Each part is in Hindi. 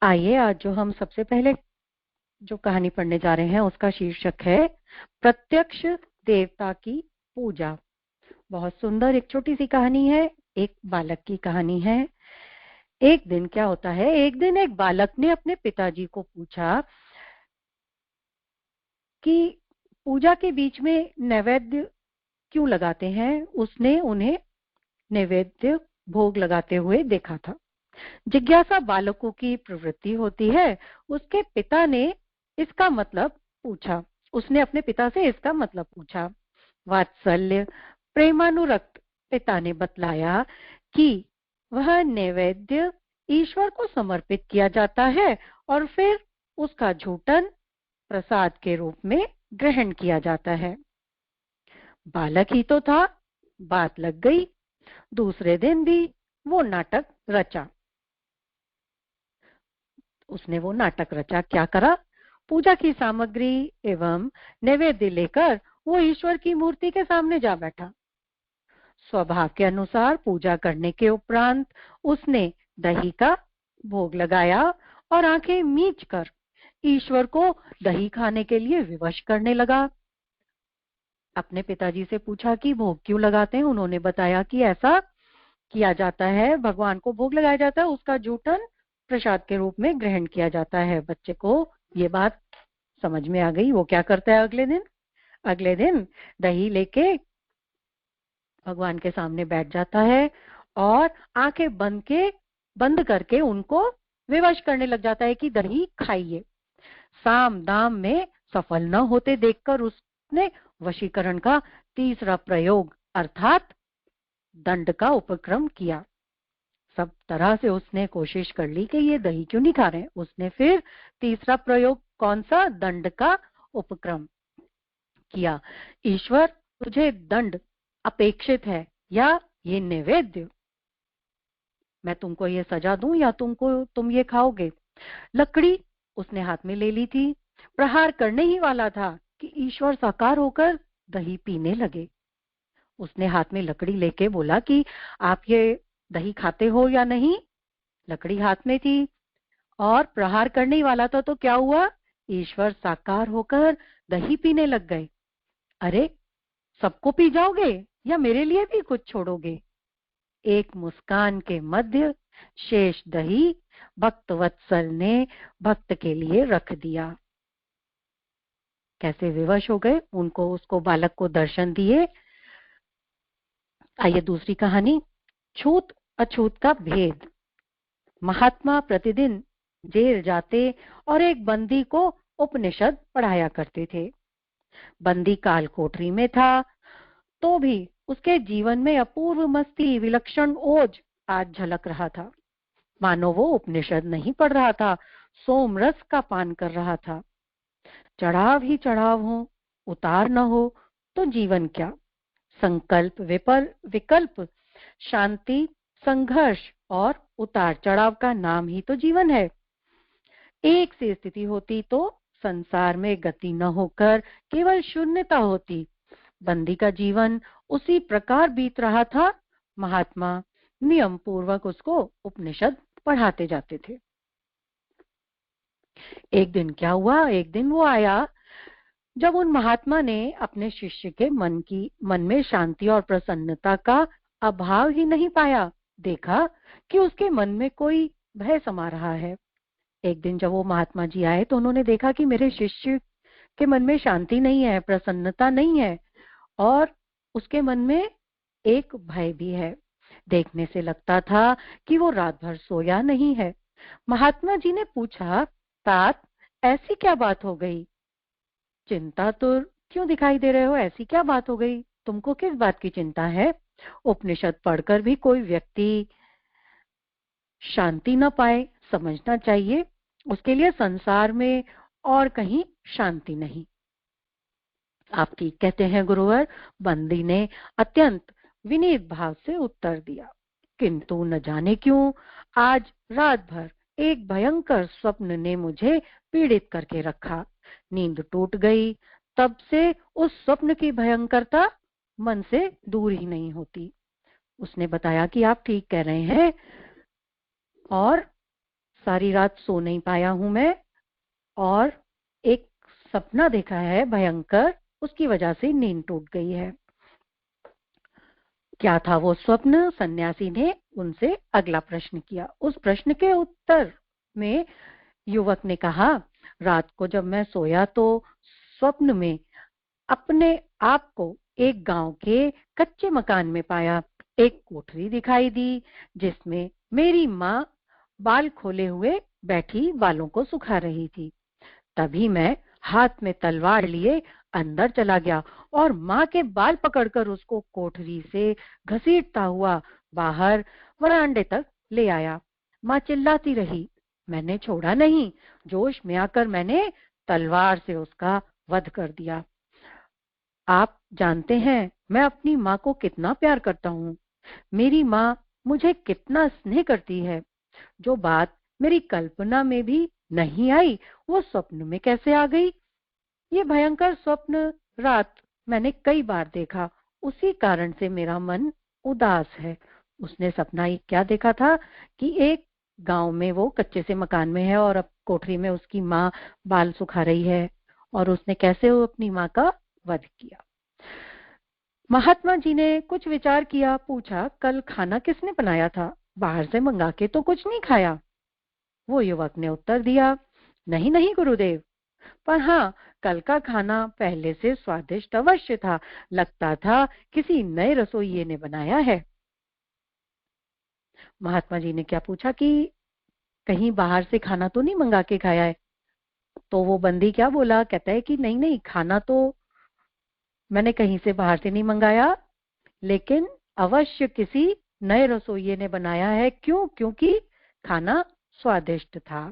आइए आज जो हम सबसे पहले जो कहानी पढ़ने जा रहे हैं उसका शीर्षक है प्रत्यक्ष देवता की पूजा। बहुत सुंदर एक छोटी सी कहानी है, एक बालक की कहानी है। एक दिन क्या होता है, एक दिन एक बालक ने अपने पिताजी को पूछा कि पूजा के बीच में नैवेद्य क्यों लगाते हैं। उसने उन्हें नैवेद्य भोग लगाते हुए देखा था। जिज्ञासा बालकों की प्रवृत्ति होती है। उसके पिता ने इसका मतलब पूछा उसने अपने पिता से इसका मतलब पूछा। वात्सल्य प्रेमानुरक्त पिता ने बतलाया कि वह नैवेद्य ईश्वर को समर्पित किया जाता है और फिर उसका झूठन प्रसाद के रूप में ग्रहण किया जाता है। बालक ही तो था, बात लग गई। दूसरे दिन भी वो नाटक रचा। उसने वो नाटक रचा, क्या करा, पूजा की सामग्री एवं नैवेद्य लेकर वो ईश्वर की मूर्ति के सामने जा बैठा। स्वभाव के अनुसार पूजा करने के उपरांत उसने दही का भोग लगाया और आंखें मीच कर ईश्वर को दही खाने के लिए विवश करने लगा। अपने पिताजी से पूछा कि भोग क्यों लगाते हैं। उन्होंने बताया कि ऐसा किया जाता है, भगवान को भोग लगाया जाता है, उसका जूठन प्रसाद के रूप में ग्रहण किया जाता है। बच्चे को ये बात समझ में आ गई। वो क्या करता है, अगले दिन दही लेके भगवान के सामने बैठ जाता है और आंखें बंद करके उनको विवश करने लग जाता है कि दही खाइए। साम दाम में सफल न होते देखकर उसने वशीकरण का तीसरा प्रयोग अर्थात दंड का उपक्रम किया। सब तरह से उसने कोशिश कर ली कि ये दही क्यों नहीं खा रहे। उसने फिर तीसरा प्रयोग कौन सा, दंड का उपक्रम किया। ईश्वर, तुझे दंड अपेक्षित है या ये नैवेद्य, मैं तुमको ये सजा दूं या तुम ये खाओगे। लकड़ी उसने हाथ में ले ली थी। प्रहार करने ही वाला था कि ईश्वर साकार होकर दही पीने लगे। उसने हाथ में लकड़ी लेके बोला कि आप ये दही खाते हो या नहीं। लकड़ी हाथ में थी और प्रहार करने ही वाला था, तो क्या हुआ, ईश्वर साकार होकर दही पीने लग गए। अरे, सबको पी जाओगे या मेरे लिए भी कुछ छोड़ोगे। एक मुस्कान के मध्य शेष दही भक्त वत्सल ने भक्त के लिए रख दिया। कैसे विवश हो गए, उनको उसको बालक को दर्शन दिए। आइए दूसरी कहानी, छूत अछूत का भेद। महात्मा प्रतिदिन जेल जाते और एक बंदी को उपनिषद पढ़ाया करते थे। बंदी काल कोठरी में था तो भी उसके जीवन में अपूर्व मस्ती, विलक्षण ओज आज झलक रहा था। मानो वो उपनिषद नहीं पढ़ रहा था, सोम रस का पान कर रहा था। चढ़ाव ही चढ़ाव हो, उतार न हो तो जीवन क्या। संकल्प विकल्प, शांति, संघर्ष और उतार चढ़ाव का नाम ही तो जीवन है। एक सी स्थिति होती तो संसार में गति न होकर केवल शून्यता होती। बंदी का जीवन उसी प्रकार बीत रहा था। महात्मा नियम पूर्वक उसको उपनिषद पढ़ाते जाते थे। एक दिन क्या हुआ, एक दिन वो आया जब उन महात्मा ने अपने शिष्य के मन में शांति और प्रसन्नता का अभाव ही नहीं पाया। देखा कि उसके मन में कोई भय समा रहा है। एक दिन जब वो महात्मा जी आए तो उन्होंने देखा कि मेरे शिष्य के मन में शांति नहीं है, प्रसन्नता नहीं है और उसके मन में एक भय भी है। देखने से लगता था कि वो रात भर सोया नहीं है। महात्मा जी ने पूछा, तात, ऐसी क्या बात हो गई, चिंता तो क्यों दिखाई दे रहे हो, ऐसी क्या बात हो गई, तुमको किस बात की चिंता है। उपनिषद पढ़कर भी कोई व्यक्ति शांति न पाए, समझना चाहिए उसके लिए संसार में और कहीं शांति नहीं। आप ठीक कहते हैं गुरुवर, बंदी ने अत्यंत विनीत भाव से उत्तर दिया। किंतु न जाने क्यों आज रात भर एक भयंकर स्वप्न ने मुझे पीड़ित करके रखा। नींद टूट गई, तब से उस स्वप्न की भयंकरता मन से दूर ही नहीं होती। उसने बताया कि आप ठीक कह रहे हैं और सारी रात सो नहीं पाया हूं मैं, और एक सपना देखा है भयंकर, उसकी वजह से नींद टूट गई है। क्या था वो स्वप्न? सन्यासी ने उनसे अगला प्रश्न किया। उस प्रश्न के उत्तर में युवक ने कहा, रात को जब मैं सोया तो स्वप्न में अपने आप को एक गांव के कच्चे मकान में पाया। एक कोठरी दिखाई दी जिसमें मेरी माँ बाल खोले हुए बैठी बालों को सुखा रही थी। तभी मैं हाथ में तलवार लिए अंदर चला गया और माँ के बाल पकड़कर उसको कोठरी से घसीटता हुआ बाहर वरांडे तक ले आया। माँ चिल्लाती रही, मैंने छोड़ा नहीं। जोश में आकर मैंने तलवार से उसका वध कर दिया। आप जानते हैं मैं अपनी माँ को कितना प्यार करता हूँ। मेरी माँ मुझे कितना स्नेह करती है। जो बात मेरी कल्पना में भी नहीं आई, वो स्वप्न में कैसे आ गई? ये भयंकर स्वप्न रात मैंने कई बार देखा। उसी कारण से मेरा मन उदास है। उसने सपना ही क्या देखा था कि एक गांव में वो कच्चे से मकान में है और अब कोठरी में उसकी माँ बाल सुखा रही है, और उसने कैसे वो अपनी माँ का वध किया। महात्मा जी ने कुछ विचार किया, पूछा, कल खाना किसने बनाया था? बाहर से मंगा के तो कुछ नहीं खाया? वो युवक ने उत्तर दिया, नहीं नहीं गुरुदेव, पर हाँ, कल का खाना पहले से स्वादिष्ट अवश्य था। लगता था किसी नए रसोइये ने बनाया है। महात्मा जी ने क्या पूछा कि कहीं बाहर से खाना तो नहीं मंगा के खाया है? तो वो बंदी क्या बोला, कहता है कि नहीं नहीं, खाना तो मैंने कहीं से बाहर से नहीं मंगाया, लेकिन अवश्य किसी नए रसोइये ने बनाया है। क्यों? क्योंकि खाना स्वादिष्ट था।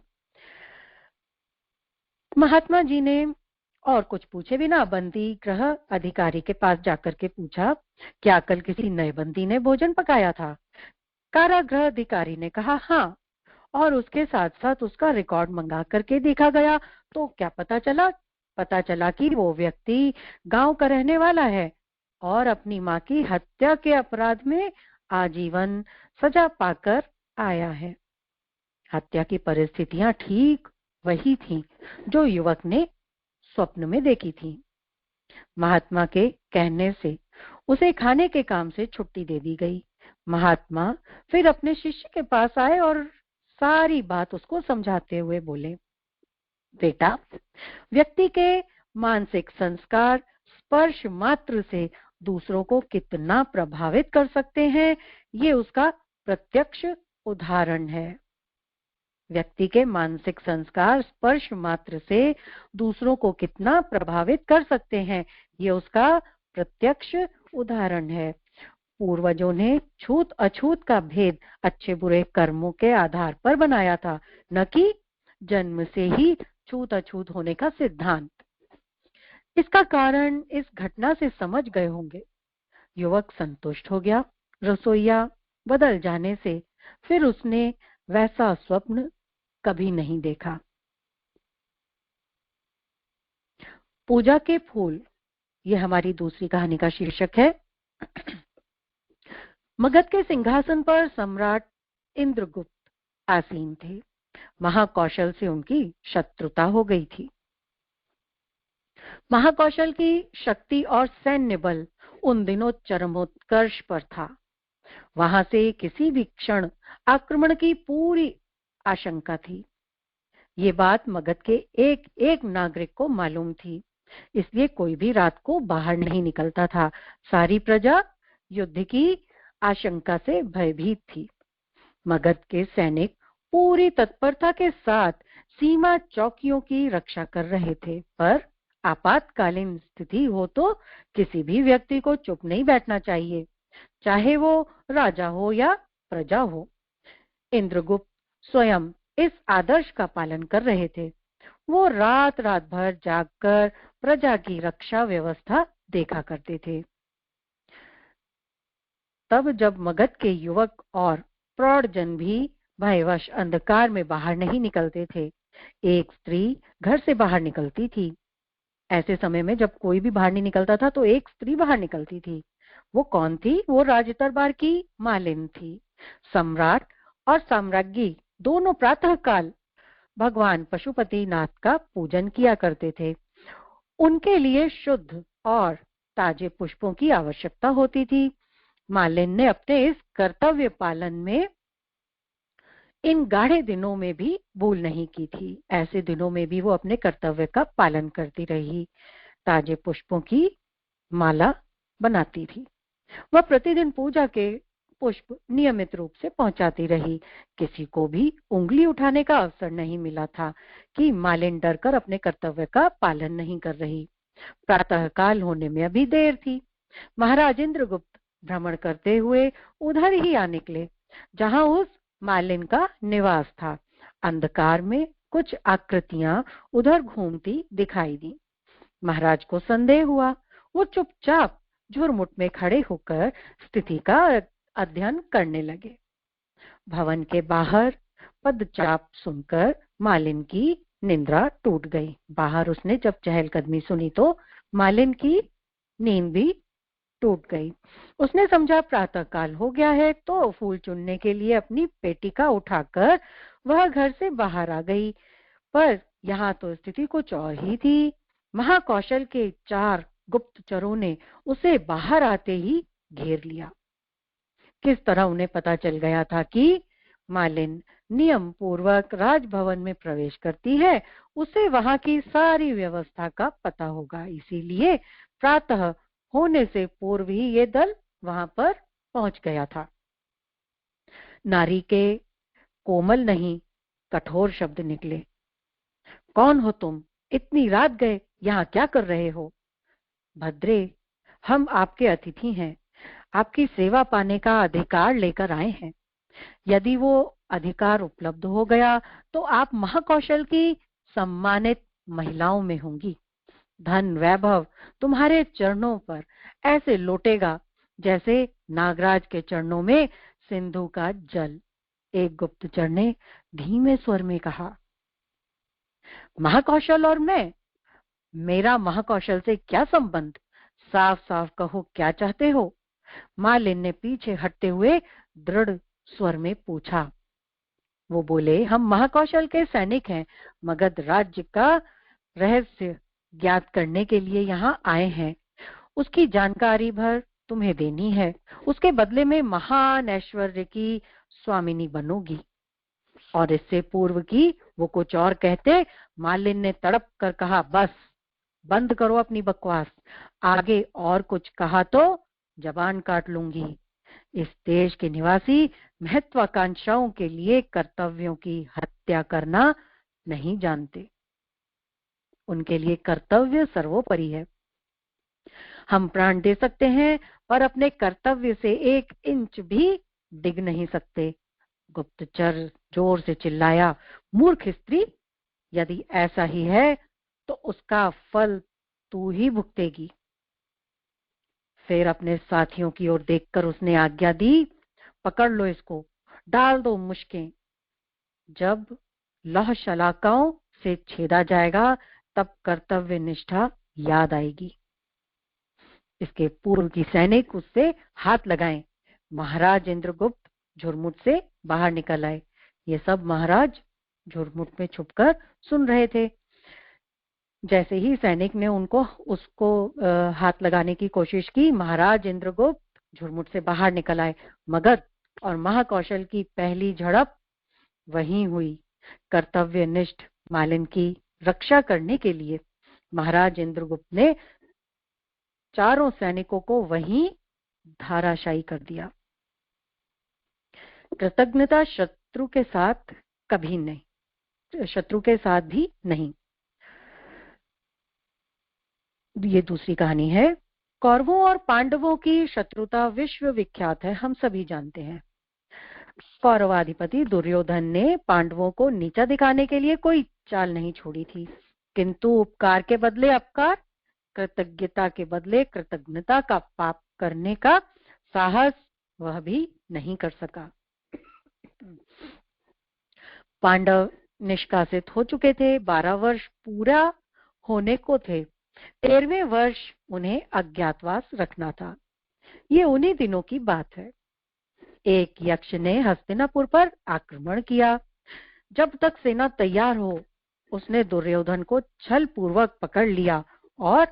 महात्मा जी ने और कुछ पूछे बिना बंदी गृह अधिकारी के पास जाकर के पूछा, क्या कल किसी नए बंदी ने भोजन पकाया था? कारागृह अधिकारी ने कहा, हाँ। और उसके साथ साथ उसका रिकॉर्ड मंगा करके देखा गया तो क्या पता चला? पता चला कि वो व्यक्ति गांव का रहने वाला है और अपनी माँ की हत्या के अपराध में आजीवन सजा पाकर आया है। हत्या की परिस्थितियां ठीक वही थी जो युवक ने स्वप्न में देखी थी। महात्मा के कहने से उसे खाने के काम से छुट्टी दे दी गई। महात्मा फिर अपने शिष्य के पास आए और सारी बात उसको समझाते हुए बोले, बेटा, व्यक्ति के मानसिक संस्कार स्पर्श मात्र से दूसरों को कितना प्रभावित कर सकते हैं, ये उसका प्रत्यक्ष उदाहरण है। व्यक्ति के मानसिक संस्कार स्पर्श मात्र से दूसरों को कितना प्रभावित कर सकते हैं, ये उसका प्रत्यक्ष उदाहरण है। पूर्वजों ने छूत अछूत का भेद अच्छे बुरे कर्मों के आधार पर बनाया था, न कि जन्म से ही छूत अछूत होने का सिद्धांत। इसका कारण इस घटना से समझ गए होंगे। युवक संतुष्ट हो गया। रसोइया बदल जाने से फिर उसने वैसा स्वप्न कभी नहीं देखा। पूजा के फूल, ये हमारी दूसरी कहानी का शीर्षक है। मगध के सिंहासन पर सम्राट इंद्रगुप्त आसीन थे। महाकौशल से उनकी शत्रुता हो गई थी। महाकौशल की शक्ति और सैन्य बल उन दिनों चरमोत्कर्ष पर था। वहां से किसी भी क्षण आक्रमण की पूरी आशंका थी। ये बात मगध के एक एक नागरिक को मालूम थी, इसलिए कोई भी रात को बाहर नहीं निकलता था। सारी प्रजा युद्ध की आशंका से भयभीत थी। मगध के सैनिक पूरी तत्परता के साथ सीमा चौकियों की रक्षा कर रहे थे, पर आपातकालीन स्थिति हो तो किसी भी व्यक्ति को चुप नहीं बैठना चाहिए, चाहे वो राजा हो या प्रजा हो। इंद्रगुप्त स्वयं इस आदर्श का पालन कर रहे थे। वो रात रात भर जागकर प्रजा की रक्षा व्यवस्था देखा करते थे। तब जब मगध के युवक और प्रौढ़ जन भी भयवश अंधकार में बाहर नहीं निकलते थे, एक स्त्री घर से बाहर निकलती थी। ऐसे समय में जब कोई भी बाहर नहीं निकलता था तो एक स्त्री बाहर निकलती थी। वो कौन थी? वो राज दरबार की मालिन थी। सम्राट और साम्राज्ञी दोनों प्रातः काल भगवान पशुपतिनाथ का पूजन किया करते थे। उनके लिए शुद्ध और ताजे पुष्पों की आवश्यकता होती थी। मालिन ने अपने इस कर्तव्य पालन में इन गाढ़े दिनों में भी भूल नहीं की थी। ऐसे दिनों में भी वो अपने कर्तव्य का पालन करती रही, ताजे पुष्पों की माला बनाती थी। वह प्रतिदिन पूजा के पुष्प नियमित रूप से पहुंचाती रही। किसी को भी उंगली उठाने का अवसर नहीं मिला था कि मालिन डरकर अपने कर्तव्य का पालन नहीं कर रही। प्रातः काल होने में अभी देर थी। महाराज इंद्रगुप्त भ्रमण करते हुए उधर ही आ निकले जहां उस मालिन का निवास था। अंधकार में कुछ आकृतियां उधर घूमती दिखाई दी। महाराज को संदेह हुआ। वो चुपचाप झुरमुट में खड़े होकर स्थिति का अध्ययन करने लगे। भवन के बाहर पदचाप सुनकर मालिन की निंद्रा टूट गई। बाहर उसने जब चहलकदमी सुनी तो मालिन की नींद भी टूट गई। उसने समझा प्रातः काल हो गया है, तो फूल चुनने के लिए अपनी पेटिका उठाकर वह घर से बाहर आ गई। पर यहाँ तो स्थिति कुछ और ही थी। महाकौशल के 4 गुप्तचरों ने उसे बाहर आते ही घेर लिया। किस तरह उन्हें पता चल गया था कि मालिन नियम पूर्वक राजभवन में प्रवेश करती है, उसे वहां की सारी व्यवस्था का पता होगा। इसीलिए प्रातः होने से पूर्व ही ये दल वहां पर पहुंच गया था। नारी के कोमल नहीं कठोर शब्द निकले। कौन हो तुम? इतनी रात गए यहाँ क्या कर रहे हो? भद्रे, हम आपके अतिथि हैं, आपकी सेवा पाने का अधिकार लेकर आए हैं। यदि वो अधिकार उपलब्ध हो गया तो आप महाकौशल की सम्मानित महिलाओं में होंगी। धन वैभव तुम्हारे चरणों पर ऐसे लौटेगा जैसे नागराज के चरणों में सिंधु का जल। एक गुप्तचर ने धीमे स्वर में कहा। महाकौशल और मैं? मेरा महाकौशल से क्या संबंध? साफ साफ कहो, क्या चाहते हो? मालिन ने पीछे हटते हुए दृढ़ स्वर में पूछा। वो बोले, हम महाकौशल के सैनिक हैं, मगध राज्य का रहस्य ज्ञात करने के लिए यहाँ आए हैं। उसकी जानकारी भर तुम्हें देनी है। उसके बदले में महान ऐश्वर्य की स्वामिनी बनोगी। और इससे पूर्व की वो कुछ और कहते, मालिन ने तड़प कर कहा, बस बंद करो अपनी बकवास। आगे और कुछ कहा तो जबान काट लूंगी। इस देश के निवासी महत्वाकांक्षाओं के लिए कर्तव्यों की हत्या करना नहीं जानते। उनके लिए कर्तव्य सर्वोपरि है। हम प्राण दे सकते हैं पर अपने कर्तव्य से 1 इंच भी डिग नहीं सकते। गुप्तचर जोर से चिल्लाया, मूर्ख स्त्री, यदि ऐसा ही है तो उसका फल तू ही भुगतेगी। फिर अपने साथियों की ओर देखकर उसने आज्ञा दी, पकड़ लो इसको, डाल दो मुश्कें। जब लौह शलाकाओं से छेदा जाएगा तब कर्तव्य निष्ठा याद आएगी। इसके पूर्व की सैनिक उससे हाथ लगाएं। महाराज इंद्रगुप्त झुरमुट से बाहर निकल आए। ये सब महाराज झुरमुट में छुपकर सुन रहे थे। जैसे ही सैनिक ने उसको हाथ लगाने की कोशिश की, महाराज इंद्रगुप्त झुरमुट से बाहर निकल आए। मगध और महाकौशल की पहली झड़प वहीं हुई। कर्तव्यनिष्ठ मालिन की रक्षा करने के लिए महाराज इंद्रगुप्त ने चारों सैनिकों को वहीं धाराशायी कर दिया। कृतज्ञता शत्रु के साथ कभी नहीं, शत्रु के साथ भी नहीं। ये दूसरी कहानी है। कौरवों और पांडवों की शत्रुता विश्व विख्यात है, हम सभी जानते हैं। कौरवाधिपति दुर्योधन ने पांडवों को नीचा दिखाने के लिए कोई चाल नहीं छोड़ी थी, किंतु उपकार के बदले अपकार, कृतज्ञता के बदले कृतज्ञता का पाप करने का साहस वह भी नहीं कर सका। पांडव निष्कासित हो चुके थे। 12 वर्ष पूरा होने को थे। 13वें वर्ष उन्हें अज्ञातवास रखना था। ये उन्हीं दिनों की बात है। एक यक्ष ने हस्तिनापुर पर आक्रमण किया। जब तक सेना तैयार हो, उसने दुर्योधन को छल पूर्वक पकड़ लिया और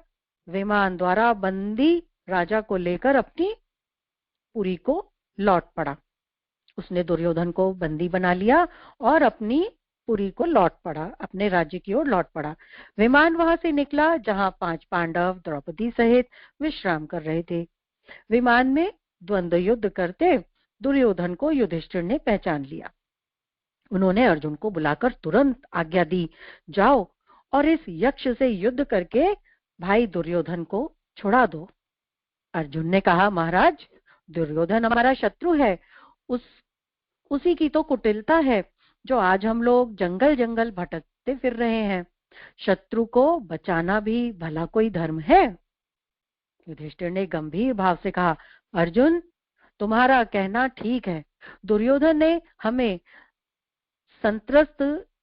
विमान द्वारा बंदी राजा को लेकर अपनी पुरी को लौट पड़ा। उसने दुर्योधन को बंदी बना लिया और अपनी पुरी को लौट पड़ा, अपने राज्य की ओर लौट पड़ा। विमान वहां से निकला जहां 5 पांडव द्रौपदी सहित विश्राम कर रहे थे। विमान में द्वंद्व युद्ध करते दुर्योधन को युधिष्ठिर ने पहचान लिया। उन्होंने अर्जुन को बुलाकर तुरंत आज्ञा दी, जाओ और इस यक्ष से युद्ध करके भाई दुर्योधन को छुड़ा दो। अर्जुन ने कहा, महाराज, दुर्योधन हमारा शत्रु है। उसी की तो कुटिलता है जो आज हम लोग जंगल जंगल भटकते फिर रहे हैं। शत्रु को बचाना भी भला कोई धर्म है? युधिष्ठिर ने गंभीर भाव से कहा, अर्जुन, तुम्हारा कहना ठीक है। दुर्योधन ने हमें संत्रस्त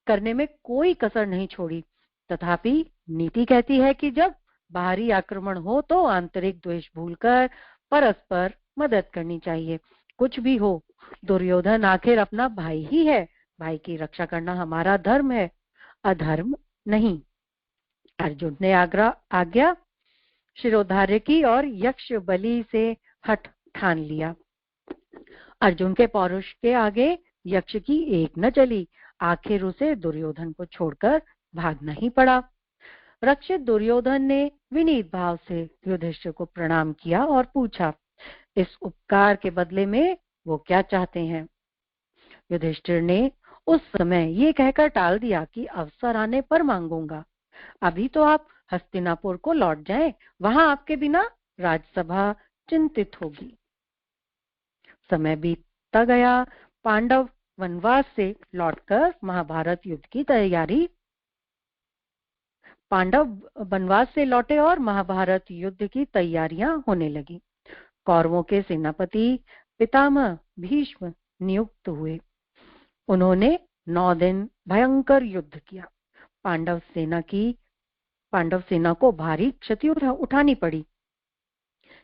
करने में कोई कसर नहीं छोड़ी। तथापि नीति कहती है कि जब बाहरी आक्रमण हो तो आंतरिक द्वेष भूलकर परस्पर मदद करनी चाहिए। कुछ भी हो, दुर्योधन आखिर अपना भाई ही है। भाई की रक्षा करना हमारा धर्म है, अधर्म नहीं। अर्जुन ने आज्ञा शिरोधार्य की और यक्ष बलि से हठ ठान लिया। अर्जुन के पौरुष के आगे यक्ष की एक न चली। आखिर उसे दुर्योधन को छोड़कर भागना ही पड़ा। रक्षित दुर्योधन ने विनीत भाव से युधिष्ठिर को प्रणाम किया और पूछा, इस उपकार के बदले में वो क्या चाहते हैं? युधिष्ठिर ने उस समय ये कहकर टाल दिया कि अवसर आने पर मांगूंगा। अभी तो आप हस्तिनापुर को लौट जाएं, वहां आपके बिना राजसभा चिंतित होगी। समय बीतता गया। पांडव वनवास से लौटकर महाभारत युद्ध की तैयारी पांडव वनवास से लौटे और महाभारत युद्ध की तैयारियां होने लगी। कौरवों के सेनापति पितामह भीष्म नियुक्त हुए। उन्होंने 9 दिन भयंकर युद्ध किया। पांडव सेना को भारी क्षति उठानी पड़ी।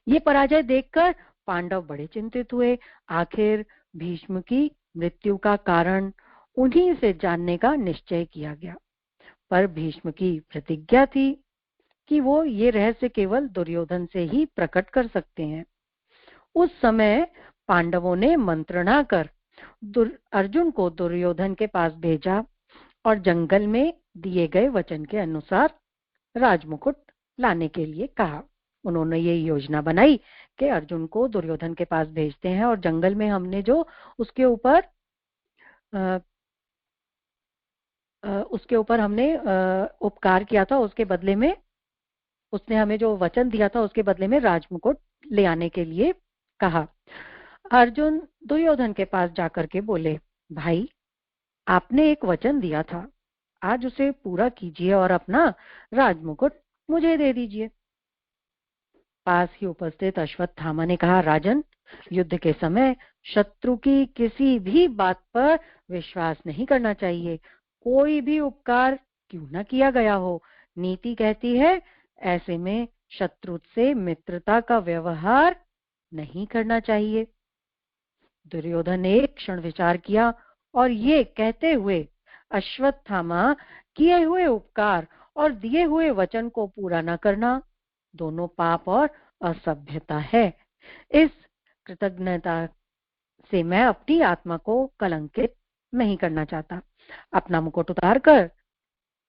ये पराजय देखकर पांडव बड़े चिंतित हुए। आखिर भीष्म की मृत्यु का कारण उन्हीं से जानने का निश्चय किया गया, पर भीष्म की प्रतिज्ञा थी कि वो ये रहस्य केवल दुर्योधन से ही प्रकट कर सकते हैं। उस समय पांडवों ने मंत्रणा कर अर्जुन को दुर्योधन के पास भेजा और जंगल में दिए गए वचन के अनुसार राजमुकुट लाने के लिए कहा। उन्होंने ये योजना बनाई कि अर्जुन को दुर्योधन के पास भेजते हैं और जंगल में हमने जो उसके ऊपर हमने उपकार किया था, उसके बदले में उसने हमें जो वचन दिया था उसके बदले में राजमुकुट ले आने के लिए कहा। अर्जुन दुर्योधन के पास जाकर के बोले, भाई, आपने एक वचन दिया था, आज उसे पूरा कीजिए और अपना राजमुकुट मुझे दे दीजिए। पास ही उपस्थित अश्वत्थामा ने कहा, राजन, युद्ध के समय शत्रु की किसी भी बात पर विश्वास नहीं करना चाहिए, कोई भी उपकार क्यों न किया गया हो। नीति कहती है ऐसे में शत्रु से मित्रता का व्यवहार नहीं करना चाहिए। दुर्योधन ने एक क्षण विचार किया और ये कहते हुए, अश्वत्थामा, किए हुए उपकार और दिए हुए वचन को पूरा न करना दोनों पाप और असभ्यता है। इस कृतज्ञता से मैं अपनी आत्मा को कलंकित नहीं करना चाहता। अपना मुकुट उतारकर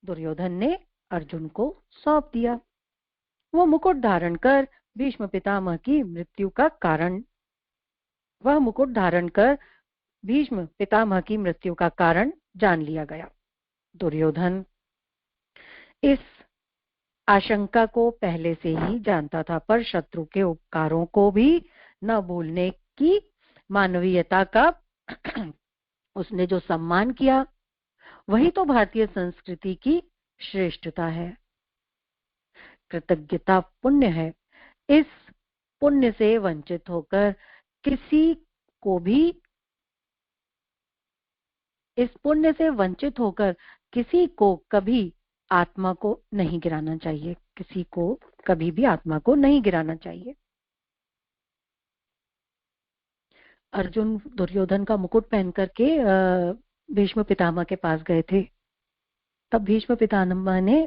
दुर्योधन ने अर्जुन को सौंप दिया। वो मुकुट धारण कर भीष्म पितामह की मृत्यु का कारण जान लिया गया। दुर्योधन इस आशंका को पहले से ही जानता था, पर शत्रु के उपकारों को भी न भूलने की मानवीयता का उसने जो सम्मान किया, वही तो भारतीय संस्कृति की श्रेष्ठता है। कृतज्ञता पुण्य है। इस पुण्य से वंचित होकर किसी को कभी आत्मा को नहीं गिराना चाहिए। किसी को कभी भी आत्मा को नहीं गिराना चाहिए। अर्जुन दुर्योधन का मुकुट पहन करके भीष्म पितामह के पास गए थे, तब भीष्म पितामह ने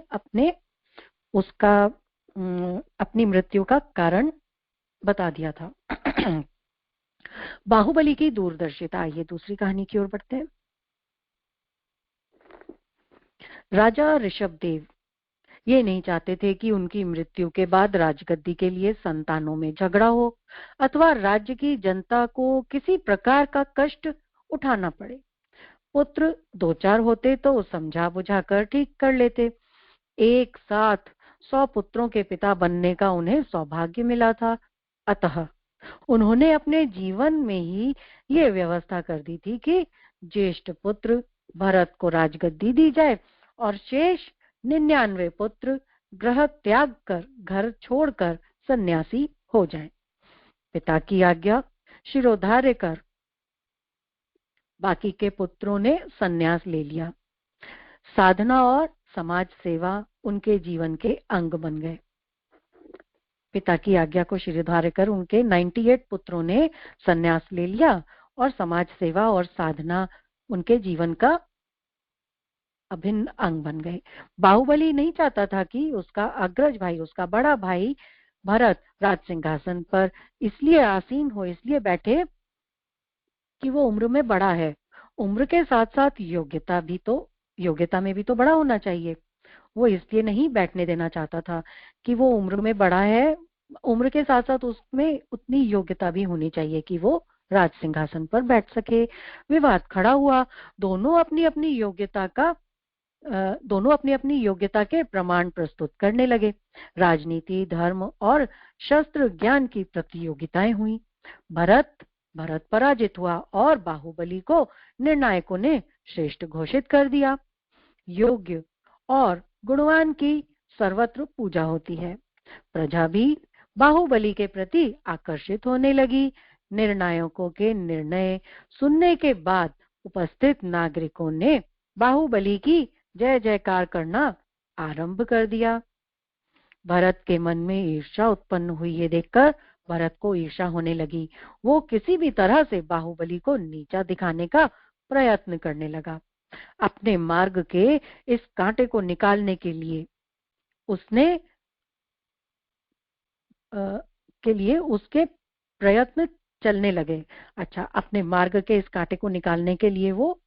अपनी मृत्यु का कारण बता दिया था। बाहुबली की दूरदर्शिता। आइए दूसरी कहानी की ओर बढ़ते हैं। राजा ऋषभदेव ये नहीं चाहते थे कि उनकी मृत्यु के बाद राजगद्दी के लिए संतानों में झगड़ा हो अथवा राज्य की जनता को किसी प्रकार का कष्ट उठाना पड़े। पुत्र दो चार होते तो समझा बुझाकर ठीक कर लेते। एक साथ 100 पुत्रों के पिता बनने का उन्हें सौभाग्य मिला था। अतः उन्होंने अपने जीवन में ही ये व्यवस्था कर दी थी कि ज्येष्ठ पुत्र भरत को राजगद्दी दी जाए और शेष 99 पुत्र ग्रह त्याग कर, घर छोड़कर सन्यासी हो जाएं। पिता की आज्ञा शिरोधार्य कर बाकी के पुत्रों ने सन्यास ले लिया। साधना और समाज सेवा उनके जीवन के अंग बन गए। पिता की आज्ञा को शिरोधार्य कर उनके 98 पुत्रों ने सन्यास ले लिया और समाज सेवा और साधना उनके जीवन का अभिन्न अंग बन गए। बाहुबली नहीं चाहता था कि उसका अग्रज भाई, उसका बड़ा भाई भरत राज सिंहासन पर इसलिए आसीन हो, इसलिए बैठे कि वो उम्र में बड़ा है। उम्र के साथ साथ योग्यता में भी तो बड़ा होना चाहिए। वो इसलिए नहीं बैठने देना चाहता था कि वो उम्र में बड़ा है, उम्र के साथ साथ उसमें उतनी योग्यता भी होनी चाहिए कि वो राज सिंहासन पर बैठ सके। विवाद खड़ा हुआ। दोनों अपनी अपनी योग्यता के प्रमाण प्रस्तुत करने लगे। राजनीति, धर्म और शस्त्र ज्ञान की प्रतियोगिताएं हुई। भरत पराजित हुआ और बाहुबली को निर्णायकों ने श्रेष्ठ घोषित कर दिया। योग्य और गुणवान की सर्वत्र पूजा होती है। प्रजा भी बाहुबली के प्रति आकर्षित होने लगी। निर्णायकों के निर्णय सुनने के बाद उपस्थित नागरिकों ने बाहुबली की जय जयकार करना आरंभ कर दिया। भरत के मन में ईर्ष्या उत्पन्न हुई। ये देखकर भरत को ईर्ष्या होने लगी। वो किसी भी तरह से बाहुबली को नीचा दिखाने का प्रयत्न करने लगा। अपने मार्ग के इस कांटे को निकालने के लिए उसके प्रयत्न चलने लगे। अच्छा, अपने मार्ग के इस कांटे को निकालने के लिए वो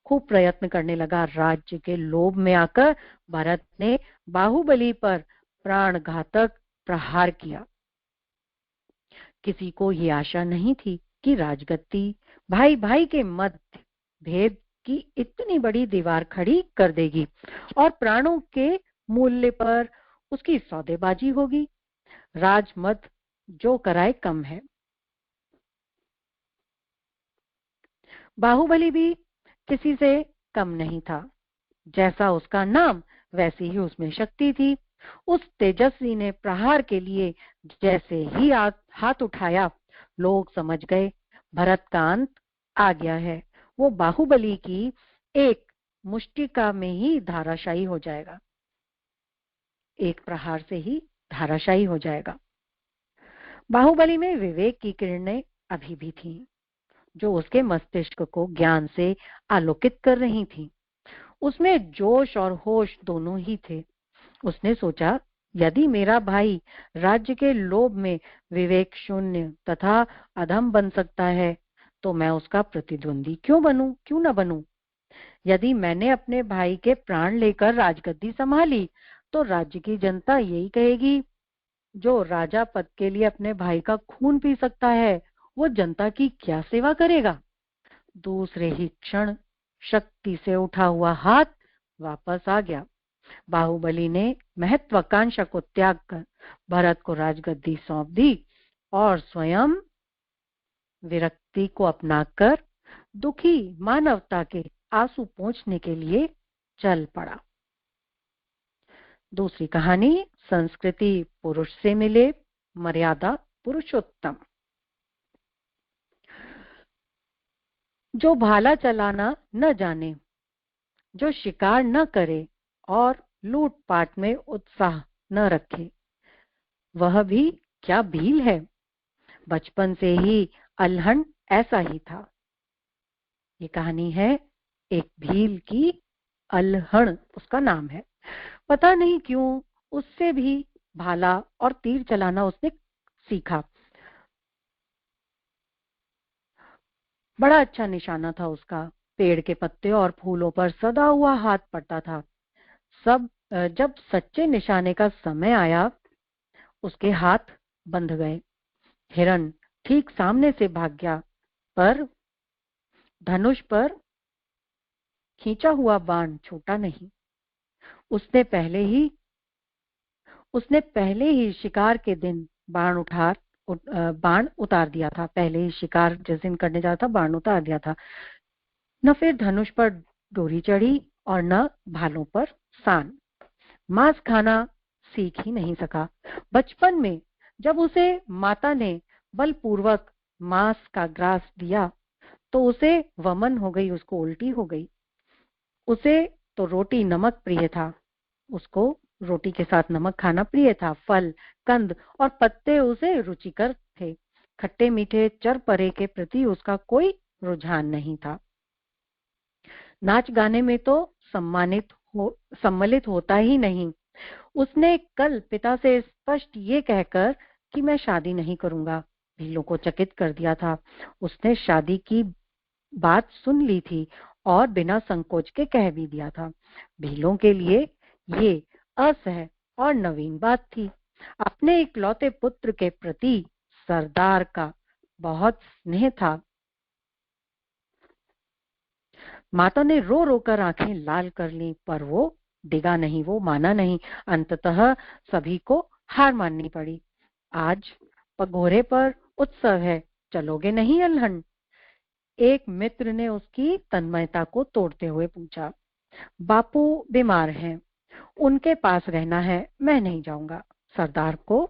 खूब प्रयत्न करने लगा। राज्य के लोभ में आकर भरत ने बाहुबली पर प्राणघातक प्रहार किया। किसी को ये आशा नहीं थी कि राजगद्दी भाई भाई के मध्य भेद की इतनी बड़ी दीवार खड़ी कर देगी और प्राणों के मूल्य पर उसकी सौदेबाजी होगी। राजमत जो कराए कम है। बाहुबली भी किसी से कम नहीं था। जैसा उसका नाम वैसी ही उसमें शक्ति थी। उस तेजस्वी ने प्रहार के लिए जैसे ही हाथ उठाया, लोग समझ गए भरत का अंत आ गया है। वो बाहुबली की एक मुष्टिका में ही धाराशायी हो जाएगा, एक प्रहार से ही धाराशायी हो जाएगा। बाहुबली में विवेक की किरणें अभी भी थीं, जो उसके मस्तिष्क को ज्ञान से आलोकित कर रही थीं। उसमें जोश और होश दोनों ही थे। उसने सोचा, यदि मेरा भाई राज्य के लोभ में विवेक शून्य तथा अधम बन सकता है, तो मैं उसका प्रतिद्वंदी क्यों न बनूं? यदि मैंने अपने भाई के प्राण लेकर राजगद्दी संभाली, तो राज्य की जनता यही कहेगी, जो राजा पद के लिए अपने भाई का खून पी सकता है, वो जनता की क्या सेवा करेगा? दूसरे ही क्षण शक्ति से उठा हुआ हाथ वापस आ गया। बाहुबली ने महत्वाकांक्षा को त्याग कर भरत को राजगद्दी सौंप दी और स्वयं विरक्ति को अपनाकर दुखी मानवता के आंसू पोंछने के लिए चल पड़ा। दूसरी कहानी, संस्कृति पुरुष से मिले, मर्यादा पुरुषोत्तम। जो भाला चलाना न जाने, जो शिकार न करे और लूटपाट में उत्साह न रखे, वह भी क्या भील है। बचपन से ही अल्हड़ ऐसा ही था। ये कहानी है एक भील की अल्हड़ उसका नाम है। पता नहीं क्यों उससे भी भाला और तीर चलाना उसने सीखा। बड़ा अच्छा निशाना था उसका। पेड़ के पत्ते और फूलों पर सदा हुआ हाथ पड़ता था। जब सच्चे निशाने का समय आया उसके हाथ बंध गए। हिरन ठीक सामने से भाग गया, पर धनुष पर खींचा हुआ बाण छूटा नहीं। उसने पहले ही उसने पहले ही शिकार के दिन बाण उतार दिया था। पहले ही शिकार जिस दिन करने जाता था बाण उतार दिया था। न फिर धनुष पर डोरी चढ़ी और न भालों पर सान। मांस खाना सीख ही नहीं सका। बचपन में जब उसे माता ने बलपूर्वक मांस का ग्रास दिया तो उसे वमन हो गई, उसको उल्टी हो गई। उसे तो रोटी नमक प्रिय था। उसको रोटी के साथ नमक खाना प्रिय था। फल, कंद और पत्ते उसे रुचिकर थे। खट्टे मीठे चर परे के प्रति उसका कोई रुझान नहीं था। नाच गाने में तो सम्मिलित होता ही नहीं। उसने कल पिता से स्पष्ट ये कहकर कि मैं शादी नहीं करूंगा, भीलों को चकित कर दिया था। उसने शादी की बात सुन ली थी और बिना संकोच के कह भी दिया था। भीलों के लिए ये असह और नवीन बात थी। अपने इकलौते पुत्र के प्रति सरदार का बहुत स्नेह था। माता ने रो रो कर आंखें लाल कर ली, पर वो डिगा नहीं, वो माना नहीं। अंततः सभी को हार माननी पड़ी। आज पगोरे पर उत्सव है, चलोगे नहीं अल्हड़? एक मित्र ने उसकी तन्मयता को तोड़ते हुए पूछा। बापू बीमार हैं, उनके पास रहना है, मैं नहीं जाऊंगा। सरदार को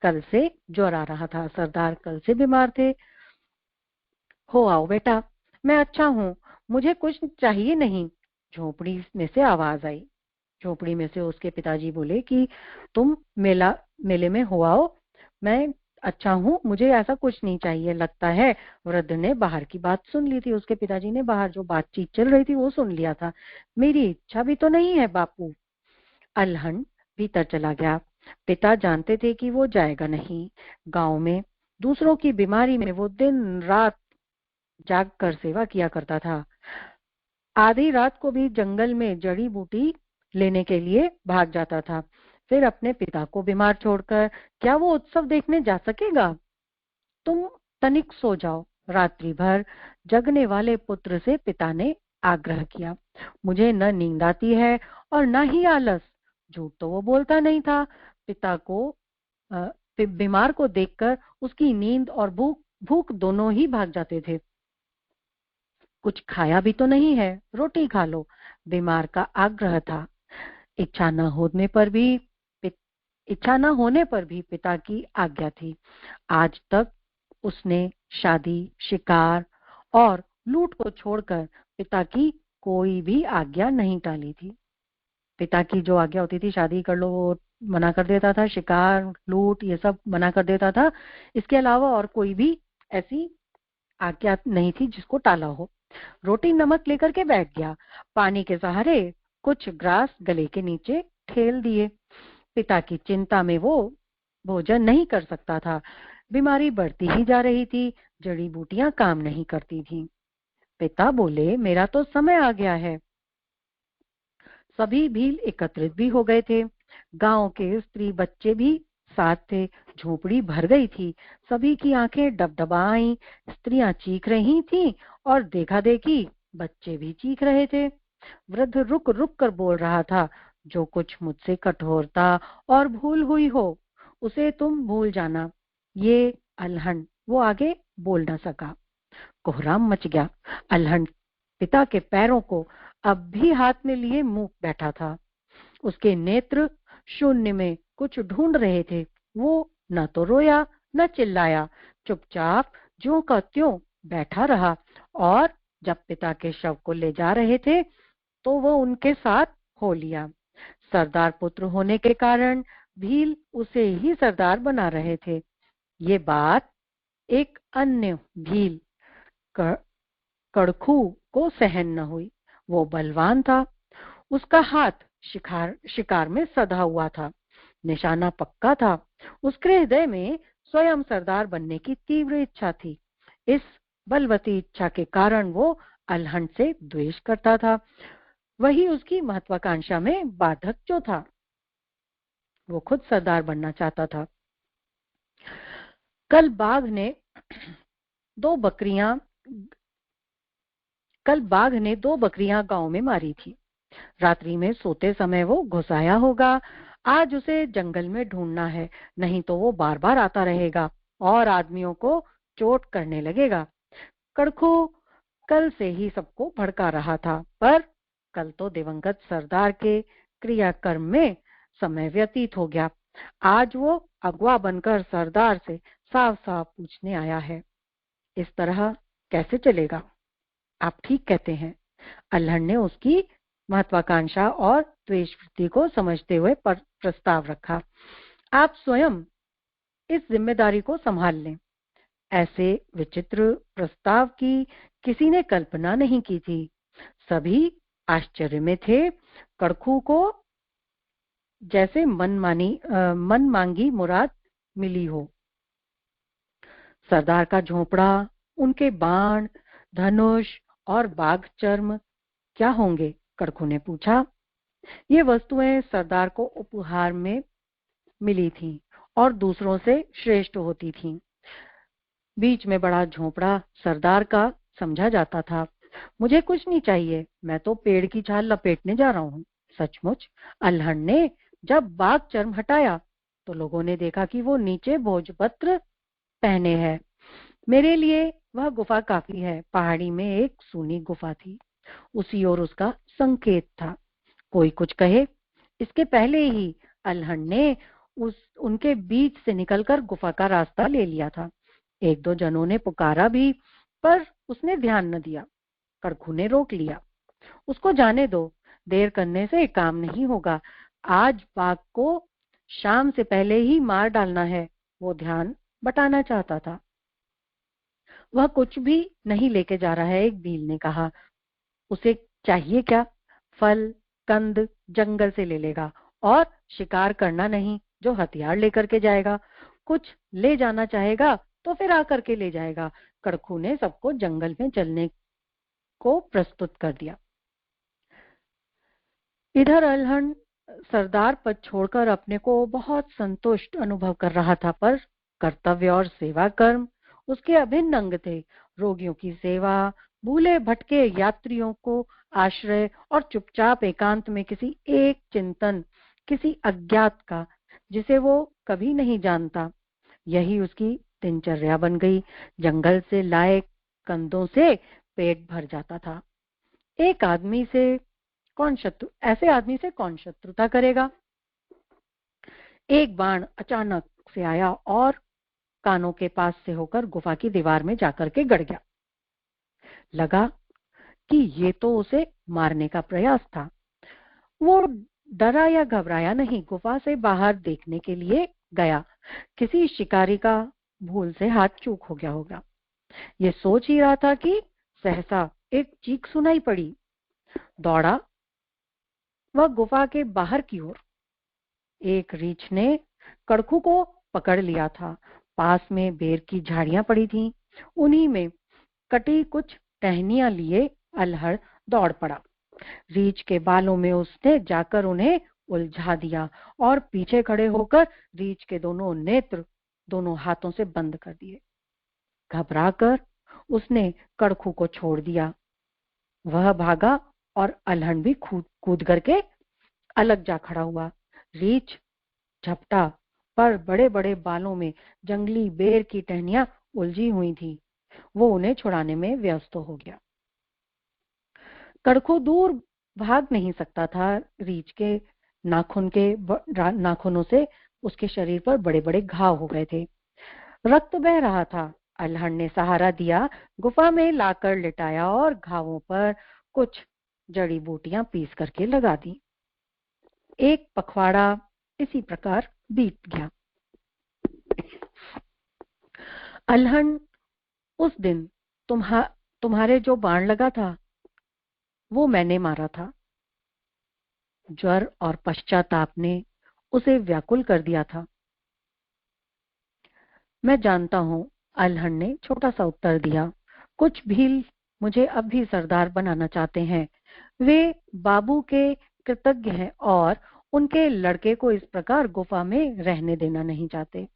कल से ज्वर आ रहा था। सरदार कल से बीमार थे। हो आओ बेटा, मैं अच्छा हूँ, मुझे कुछ चाहिए नहीं। झोपड़ी में से आवाज आई। झोपड़ी में से उसके पिताजी बोले कि तुम मेले में हो आओ, मैं अच्छा हूँ, मुझे ऐसा कुछ नहीं चाहिए। लगता है वृद्ध ने बाहर की बात सुन ली थी। उसके पिताजी ने बाहर जो बातचीत चल रही थी वो सुन लिया था। मेरी इच्छा भी तो नहीं है बापू। अल्हड़ भीतर चला गया। पिता जानते थे कि वो जाएगा नहीं। गांव में दूसरों की बीमारी में वो दिन रात जाग कर सेवा किया करता था। आधी रात को भी जंगल में जड़ी बूटी लेने के लिए भाग जाता था। फिर अपने पिता को बीमार छोड़कर क्या वो उत्सव देखने जा सकेगा? तुम तनिक सो जाओ। रात्रि भर जगने वाले पुत्र से पिता ने आग्रह किया। मुझे न नींद आती है और न ही आलस। झूठ तो वो बोलता नहीं था। पिता को बीमार को देखकर उसकी नींद और भूख भूख दोनों ही भाग जाते थे। कुछ खाया भी तो नहीं है, रोटी खा लो, बीमार का आग्रह था। इच्छा न होने पर भी इच्छा न होने पर भी पिता की आज्ञा थी। आज तक उसने शादी, शिकार और लूट को छोड़कर पिता की कोई भी आज्ञा नहीं टाली थी। पिता की जो आज्ञा होती थी, शादी कर लो, वो मना कर देता था। शिकार, लूट, ये सब मना कर देता था। इसके अलावा और कोई भी ऐसी आज्ञा नहीं थी जिसको टाला हो। रोटी नमक लेकर के बैठ गया। पानी के सहारे कुछ ग्रास गले के नीचे ठेल दिए। पिता की चिंता में वो भोजन नहीं कर सकता था। बीमारी बढ़ती ही जा रही थी। जड़ी बूटियां काम नहीं करती थी। पिता बोले, मेरा तो समय आ गया है। सभी भील एकत्रित भी हो गए थे। गांव के स्त्री बच्चे भी साथ थे। झोपड़ी भर गई थी। सभी की आंखें डबडबाई। स्त्रियां चीख रही थीं और देखा देखी बच्चे भी चीख रहे थे। वृद्ध रुक रुक कर बोल रहा था, जो कुछ मुझसे कठोरता और भूल हुई हो उसे तुम भूल जाना। ये अल्हड़ वो आगे बोल न सका। कोहराम मच गया। अल्हड़ पिता के पैरों को अब भी हाथ में लिए मुंह बैठा था। उसके नेत्र शून्य में कुछ ढूंढ रहे थे। वो न तो रोया न चिल्लाया, चुपचाप ज्यों का त्यों बैठा रहा। और जब पिता के शव को ले जा रहे थे तो वो उनके साथ हो लिया। सरदार पुत्र होने के कारण भील उसे ही सरदार बना रहे थे। ये बात एक अन्य भील कड़खू को सहन न हुई। वो बलवान था, उसका हाथ शिकार में सधा हुआ था, निशाना पक्का था। उसके हृदय में स्वयं सरदार बनने की तीव्र इच्छा थी। इस बलवती इच्छा के कारण वो अल्हड़ से द्वेष करता था। वही उसकी महत्वाकांक्षा में बाधक जो था। वो खुद सरदार बनना चाहता था। कल बाघ ने दो बकरियां कल बाघ ने 2 बकरियां गांव में मारी थी। रात्रि में सोते समय वो घुसाया होगा। आज उसे जंगल में ढूंढना है, नहीं तो वो बार बार आता रहेगा और आदमियों को चोट करने लगेगा। कड़खू कल से ही सबको भड़का रहा था, पर कल तो दिवंगत सरदार के क्रियाकर्म में समय व्यतीत हो गया। आज वो अगवा बनकर सरदार से साफ साफ पूछने आया है। इस तरह कैसे चलेगा? आप ठीक कहते हैं। अल्हड़ ने उसकी महत्वाकांक्षा और द्वेषवृत्ति को समझते हुए प्रस्ताव रखा। आप स्वयं इस जिम्मेदारी को संभाल लें। ऐसे विचित्र प्रस्ताव की किसी ने कल्पना नहीं की थी। सभी आश्चर्य में थे। कड़खू को जैसे मन मांगी मुराद मिली हो। सरदार का झोंपड़ा, उनके बाण, धनुष और बाघ चर्म क्या होंगे? कड़खू ने पूछा। ये वस्तुएं सरदार को उपहार में मिली थीं और दूसरों से श्रेष्ठ होती थीं। बीच में बड़ा झोंपड़ा सरदार का समझा जाता था। मुझे कुछ नहीं चाहिए, मैं तो पेड़ की छाल लपेटने जा रहा हूँ। सचमुच अल्हड़ ने जब बाघ चर्म हटाया तो लोगों ने देखा कि वो नीचे भोजपत्र पहने है। मेरे लिए वह गुफा काफी है। पहाड़ी में एक सूनी गुफा थी, उसी ओर उसका संकेत था। कोई कुछ कहे, इसके पहले ही अल्हड़ ने उनके बीच से निकलकर गुफा का रास्ता ले लिया था। एक दो जनों ने पुकारा भी, पर उसने ध्यान न दिया। कड़खू ने रोक लिया। उसको जाने दो, देर करने से काम नहीं होगा। आज बाघ को शाम से पहले ही मार डालना है। वो ध्यान बटाना चाहता था। वह कुछ भी नहीं लेके जा रहा है, एक भील ने कहा। उसे चाहिए क्या? फल कंद जंगल से ले लेगा, और शिकार करना नहीं जो हथियार लेकर के जाएगा। कुछ ले जाना चाहेगा तो फिर आकर के ले जाएगा। कड़खू ने सबको जंगल में चलने को प्रस्तुत कर दिया। इधर अल्हड़ सरदार पद छोड़कर अपने को बहुत संतुष्ट अनुभव कर रहा था, पर कर्तव्य और सेवा कर्म उसके अभिन्न अंग थे। रोगियों की सेवा, भूले भटके यात्रियों को आश्रय और चुपचाप एकांत में किसी एक चिंतन, किसी अज्ञात का जिसे वो कभी नहीं जानता, यही उसकी दिनचर्या बन गई। जंगल से लाए कंदों से पेट भर जाता था। एक आदमी से ऐसे आदमी से कौन शत्रुता करेगा? एक बाण अचानक से आया और कानों के पास से होकर गुफा की दीवार में जाकर के गड़ गया। लगा कि ये तो उसे मारने का प्रयास था। वो डरा या घबराया नहीं, गुफा से बाहर देखने के लिए गया। किसी शिकारी का भूल से हाथ चूक हो गया होगा। ये सोच ही रहा था कि सहसा एक चीख सुनाई पड़ी। दौड़ा वह गुफा के बाहर की ओर। एक रीछ ने कड़खू को पकड़ लिया था। पास में बेर की झाड़ियां पड़ी थीं, उन्हीं में कटी कुछ टहनियां लिए अल्हड़ दौड़ पड़ा। रीछ के बालों में उसने जाकर उन्हें उलझा दिया और पीछे खड़े होकर रीछ के दोनों नेत्र दोनों हाथों से बंद कर दिए। घबराकर उसने कड़खू को छोड़ दिया। वह भागा और अल्हड़ भी कूद करके अलग जा खड़ा हुआ। रीछ झपटा, पर बड़े बड़े बालों में जंगली बेर की टहनियां उलझी हुई थी। वो उन्हें छुड़ाने में व्यस्त हो गया। कड़खू दूर भाग नहीं सकता था। रीछ के नाखूनों से उसके शरीर पर बड़े बड़े घाव हो गए थे। रक्त बह रहा था। अल्हड़ ने सहारा दिया, गुफा में लाकर लिटाया और घावों पर कुछ जड़ी बूटियां पीस करके लगा दी। एक पखवाड़ा इसी प्रकार बीत गया। अल्हड़, उस दिन तुम्हारे जो बाण लगा था वो मैंने मारा था। ज्वर और पश्चाताप ने उसे व्याकुल कर दिया था। मैं जानता हूं, अल्हड़ ने छोटा सा उत्तर दिया। कुछ भील मुझे अब भी सरदार बनाना चाहते हैं। वे बाबू के कृतज्ञ हैं और उनके लड़के को इस प्रकार गुफा में रहने देना नहीं चाहते।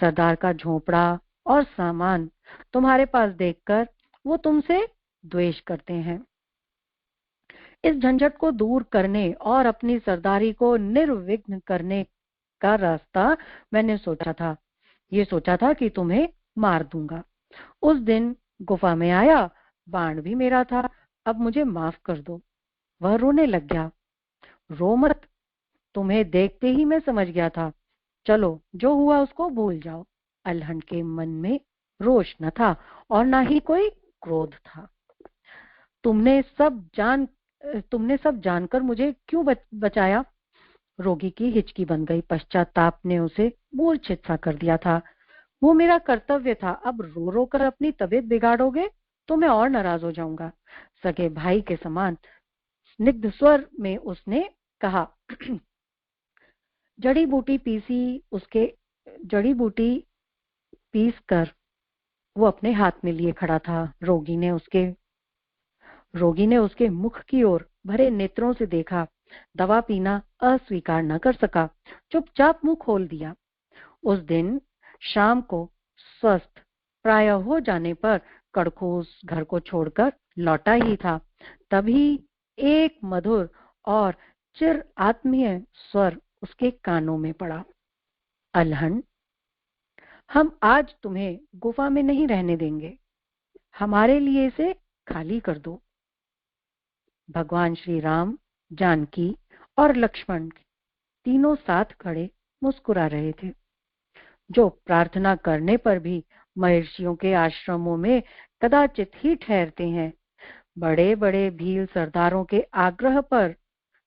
सरदार का झोपड़ा और सामान तुम्हारे पास देखकर वो तुमसे द्वेष करते हैं। इस झंझट को दूर करने और अपनी सरदारी को निर्विघ्न करने का रास्ता मैंने सोचा था। ये सोचा था कि तुम्हें मार दूंगा। उस दिन गुफा में आया, बाण भी मेरा था। अब मुझे माफ कर दो। वह रोने लग गया। रो मत, तुम्हें देखते ही मैं समझ गया था। चलो, जो हुआ उसको भूल जाओ। अल्हड़ के मन में रोष न था और न ही कोई क्रोध था। तुमने सब जान तुमने सब जानकर मुझे क्यों बचाया? रोगी की हिचकी बन गई। पश्चाताप ने उसे मूर्छित सा कर दिया था। वो मेरा कर्तव्य था। अब रो रो कर अपनी तबीयत बिगाड़ोगे तो मैं और नाराज हो जाऊंगा। सगे भाई के समान स्निग्ध स्वर में उसने कहा। जड़ी बूटी पीसी उसके जड़ी बूटी पीस कर वो अपने हाथ में लिए खड़ा था। रोगी ने उसके मुख की ओर भरे नेत्रों से देखा। दवा पीना अस्वीकार न कर सका, चुपचाप मुंह खोल दिया। उस दिन शाम को स्वस्थ प्राय हो जाने पर कड़कूस घर को छोड़कर लौटा ही था। तभी एक मधुर और चिर आत्मीय स्वर उसके कानों में पड़ा। अल्हड़, हम आज तुम्हें गुफा में नहीं रहने देंगे। हमारे लिए इसे खाली कर दो। भगवान श्री राम, जानकी और लक्ष्मण तीनों साथ खड़े मुस्कुरा रहे थे, जो प्रार्थना करने पर भी महर्षियों के आश्रमों में कदाचित ही ठहरते हैं। बड़े बड़े भील सरदारों के आग्रह पर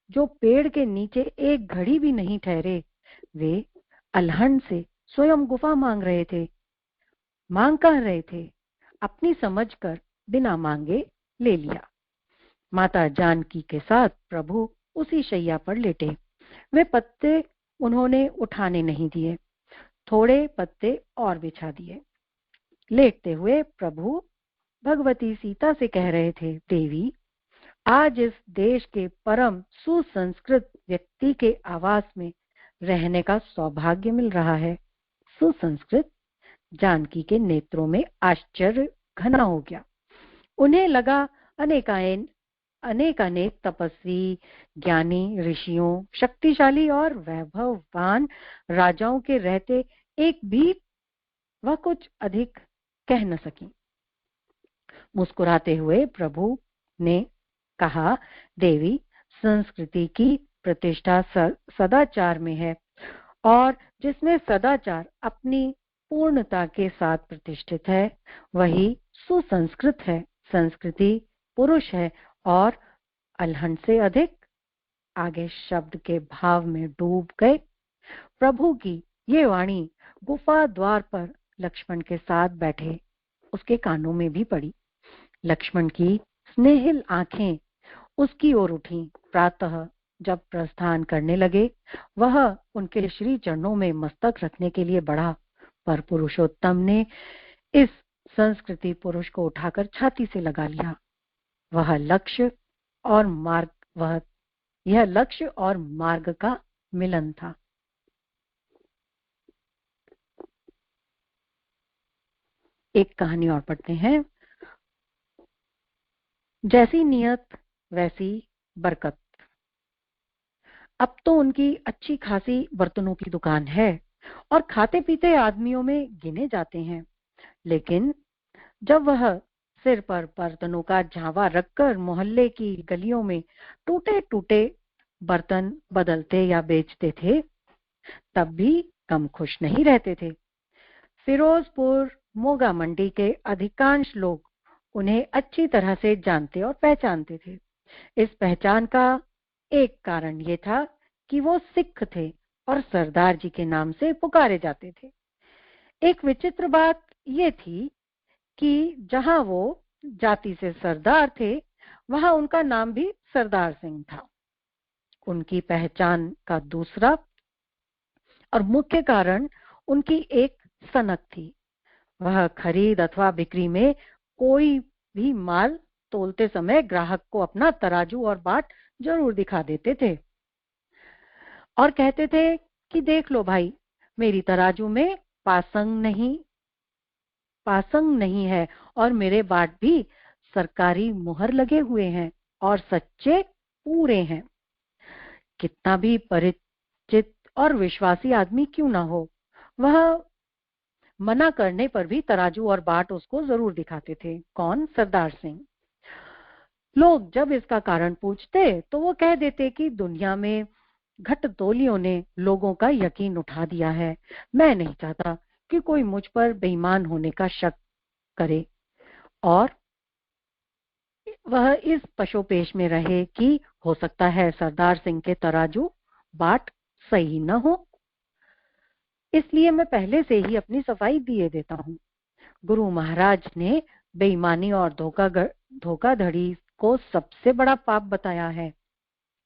जो पेड़ के नीचे एक घड़ी भी नहीं ठहरे, वे अल्हड़ से स्वयं गुफा मांग कर रहे थे। अपनी समझ कर बिना मांगे ले लिया। माता जानकी के साथ प्रभु उसी शैया पर लेटे। वे पत्ते उन्होंने उठाने नहीं दिए, थोड़े पत्ते और बिछा दिए। लेटते हुए प्रभु भगवती सीता से कह रहे थे, देवी, आज इस देश के परम सुसंस्कृत व्यक्ति के आवास में रहने का सौभाग्य मिल रहा है। सुसंस्कृत? जानकी के नेत्रों में आश्चर्य घना हो गया। उन्हें लगा अनेकानेक तपस्वी, ज्ञानी, ऋषियों, शक्तिशाली और वैभववान राजाओं के रहते एक भी वह कुछ अधिक कह न सकी। मुस्कुराते हुए प्रभु ने कहा, देवी, संस्कृति की प्रतिष्ठा सदाचार में है और जिसमें सदाचार अपनी पूर्णता के साथ प्रतिष्ठित है वही सुसंस्कृत है। संस्कृति पुरुष है और अल्हड़ से अधिक। आगे शब्द के भाव में डूब गए। प्रभु की ये वाणी गुफा द्वार पर लक्ष्मण के साथ बैठे उसके कानों में भी पड़ी। लक्ष्मण की स्नेहिल आंखें उसकी ओर उठी। प्रातः जब प्रस्थान करने लगे, वह उनके श्री चरणों में मस्तक रखने के लिए बढ़ा, पर पुरुषोत्तम ने इस संस्कृति पुरुष को उठाकर छाती से लगा लिया। यह लक्ष्य और मार्ग का मिलन था। एक कहानी और पढ़ते हैं। जैसी नियत वैसी बरकत। अब तो उनकी अच्छी खासी बर्तनों की दुकान है और खाते पीते आदमियों में गिने जाते हैं। लेकिन जब वह सिर पर बर्तनों का झावा रखकर मोहल्ले की गलियों में टूटे टूटे बर्तन बदलते या बेचते थे, तब भी कम खुश नहीं रहते थे। फिरोजपुर मोगा मंडी के अधिकांश लोग उन्हें अच्छी तरह से जानते और पहचानते थे। इस पहचान का एक कारण ये था कि वो सिख थे और सरदार जी के नाम से पुकारे जाते थे। एक विचित्र बात ये थी कि जहां वो जाति से सरदार थे, वहां उनका नाम भी सरदार सिंह था। उनकी पहचान का दूसरा और मुख्य कारण उनकी एक सनक थी। वह खरीद अथवा बिक्री में कोई भी माल तोलते समय ग्राहक को अपना तराजू और बाट जरूर दिखा देते थे और कहते थे कि देख लो भाई, मेरी तराजू में पासंग नहीं है और मेरे बाट भी सरकारी मुहर लगे हुए हैं और सच्चे पूरे हैं। कितना भी परिचित और विश्वासी आदमी क्यों ना हो, वह मना करने पर भी तराजू और बाट उसको जरूर दिखाते थे। कौन? सरदार सिंह। लोग जब इसका कारण पूछते तो वो कह देते कि दुनिया में घटतोलियों ने लोगों का यकीन उठा दिया है। मैं नहीं चाहता कि कोई मुझ पर बेईमान होने का शक करे और वह इस पशोपेश में रहे कि हो सकता है सरदार सिंह के तराजू बाट सही न हो, इसलिए मैं पहले से ही अपनी सफाई दिए देता हूँ। गुरु महाराज ने बेईमानी और धोखाधड़ी को सबसे बड़ा पाप बताया है।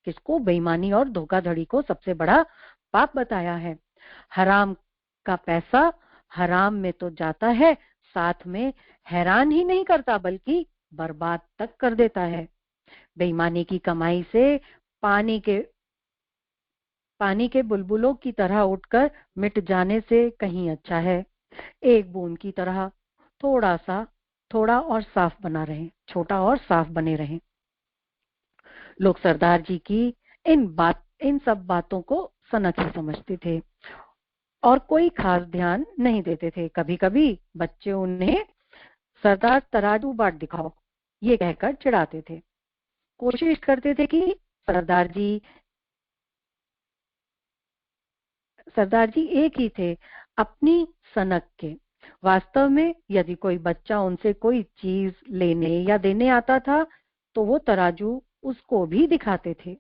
किसको? बेईमानी और धोखाधड़ी को सबसे बड़ा पाप बताया है। हराम का पैसा हराम में तो जाता है, साथ में हैरान ही नहीं करता बल्कि बर्बाद तक कर देता है। बेईमानी की कमाई से पानी के बुलबुलों की तरह उठकर मिट जाने से कहीं अच्छा है एक बूंद की तरह थोड़ा और साफ बना रहे, छोटा और साफ बने रहे। लोग सरदार जी की इन सब बातों को सनक ही समझते थे और कोई खास ध्यान नहीं देते थे। कभी कभी बच्चे उन्हें सरदार तराजू बाट दिखाओ ये कहकर चिढ़ाते थे। कोशिश करते थे कि सरदार जी एक ही थे अपनी सनक के। वास्तव में यदि कोई बच्चा उनसे कोई चीज लेने या देने आता था तो वो तराजू उसको भी दिखाते थे।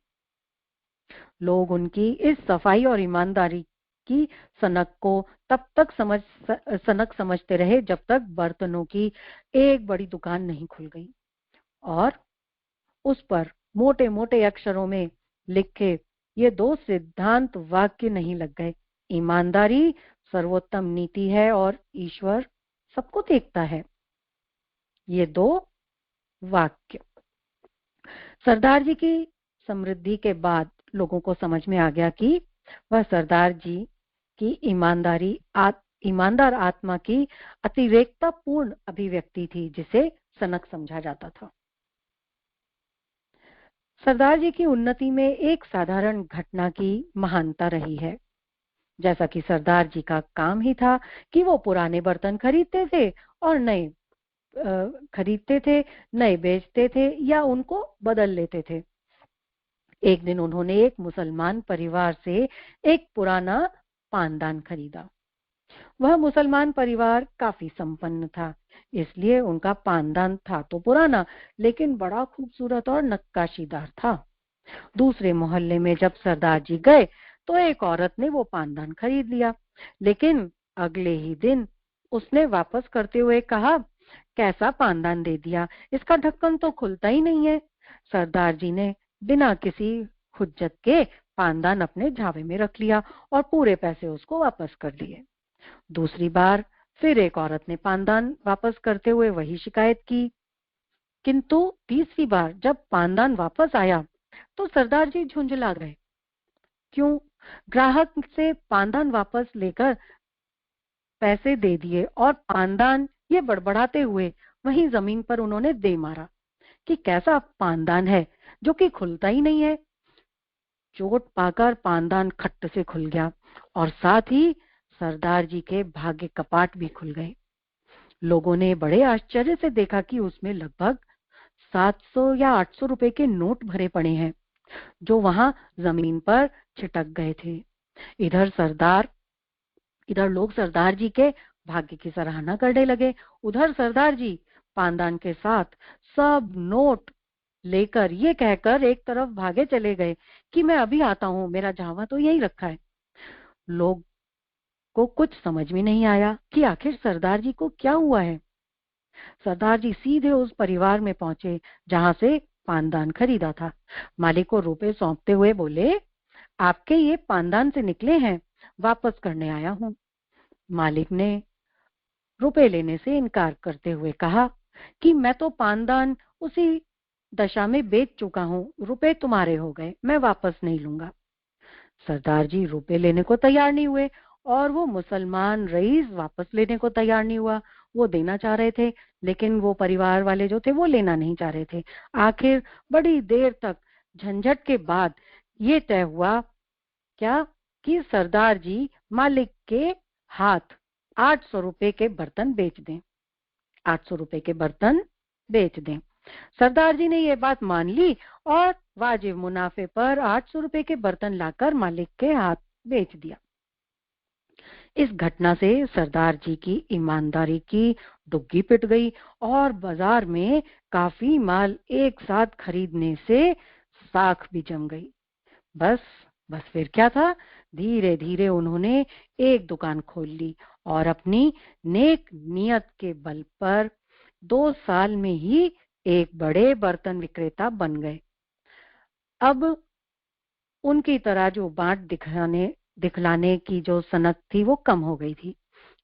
लोग उनकी इस सफाई और ईमानदारी की सनक को तब तक सनक समझते रहे जब तक बर्तनों की एक बड़ी दुकान नहीं खुल गई और उस पर मोटे मोटे अक्षरों में लिखे ये दो सिद्धांत वाक्य नहीं लग गए। ईमानदारी सर्वोत्तम नीति है और ईश्वर सबको देखता है। ये दो वाक्य सरदार जी की समृद्धि के बाद लोगों को समझ में आ गया कि वह सरदार जी की ईमानदार आत्मा की अतिरेकता पूर्ण अभिव्यक्ति थी जिसे सनक समझा जाता था। सरदार जी की उन्नति में एक साधारण घटना की महानता रही है। जैसा कि सरदार जी का काम ही था कि वो पुराने बर्तन खरीदते थे और नए बेचते थे या उनको बदल लेते थे। एक दिन उन्होंने एक मुसलमान परिवार से एक पुराना पानदान खरीदा। वह मुसलमान परिवार काफी संपन्न था, इसलिए उनका पानदान था तो पुराना लेकिन बड़ा खूबसूरत और नक्काशीदार था। दूसरे मोहल्ले में जब सरदार जी गए तो एक औरत ने वो पानदान खरीद लिया, लेकिन अगले ही दिन उसने वापस करते हुए कहा, कैसा पानदान दे दिया, इसका ढक्कन तो खुलता ही नहीं है। सरदार जी ने बिना किसी हुज्जत के पानदान अपने झावे में रख लिया और पूरे पैसे उसको वापस कर दिए। दूसरी बार फिर एक औरत ने पानदान वापस करते हुए वही शिकायत की, किंतु तीसरी बार जब पानदान वापस आया तो सरदार जी झुंझला गए। क्यों? ग्राहक से पानदान वापस लेकर पैसे दे दिए और पानदान ये बड़बड़ाते हुए वहीं जमीन पर उन्होंने दे मारा कि कैसा पानदान है जो कि खुलता ही नहीं है। चोट पाकर पानदान खट्ट से खुल गया और साथ ही सरदार जी के भाग्य कपाट भी खुल गए। लोगों ने बड़े आश्चर्य से देखा कि उसमें लगभग 700 या 800 रुपए के नोट भरे पड़े हैं जो वहां जमीन पर छिटक गए थे। इधर लोग सरदार जी के भाग्य की सराहना करने लगे, उधर सरदार जी पानदान के साथ सब नोट लेकर ये कहकर एक तरफ भागे चले गए कि मैं अभी आता हूँ, मेरा झावा तो यही रखा है। लोग को कुछ समझ में नहीं आया कि आखिर सरदार जी को क्या हुआ है। सरदार जी सीधे उस परिवार में पहुंचे जहां से पानदान खरीदा था। मालिक को रुपए सौंपते हुए बोले, आपके ये पानदान से निकले हैं, वापस करने आया हूँ। मालिक ने रुपए लेने से इनकार करते हुए कहा कि मैं तो पानदान उसी दशा में बेच चुका हूँ, रुपए तुम्हारे हो गए, मैं वापस नहीं लूंगा। सरदार जी रुपए लेने को तैयार नहीं हुए और वो मुसलमान रईस वापस लेने को तैयार नहीं हुआ। वो देना चाह रहे थे लेकिन वो परिवार वाले जो थे वो लेना नहीं चाह रहे थे। आखिर बड़ी देर तक झंझट के बाद ये तय हुआ क्या कि सरदार जी मालिक के हाथ 800 रुपए के बर्तन बेच दें। 800 रुपए के बर्तन बेच दें। सरदार जी ने ये बात मान ली और वाजिब मुनाफे पर 800 रुपए के बर्तन लाकर मालिक के हाथ बेच दिया। इस घटना से सरदार जी की ईमानदारी की डुग्गी पिट गई और बाजार में काफी माल एक साथ खरीदने से साख भी जम गई। बस फिर क्या था, धीरे धीरे उन्होंने एक दुकान खोल ली और अपनी नेक नियत के बल पर 2 साल में ही एक बड़े बर्तन विक्रेता बन गए। अब उनकी तरह जो बाट दिखलाने की जो सनक थी वो कम हो गई थी,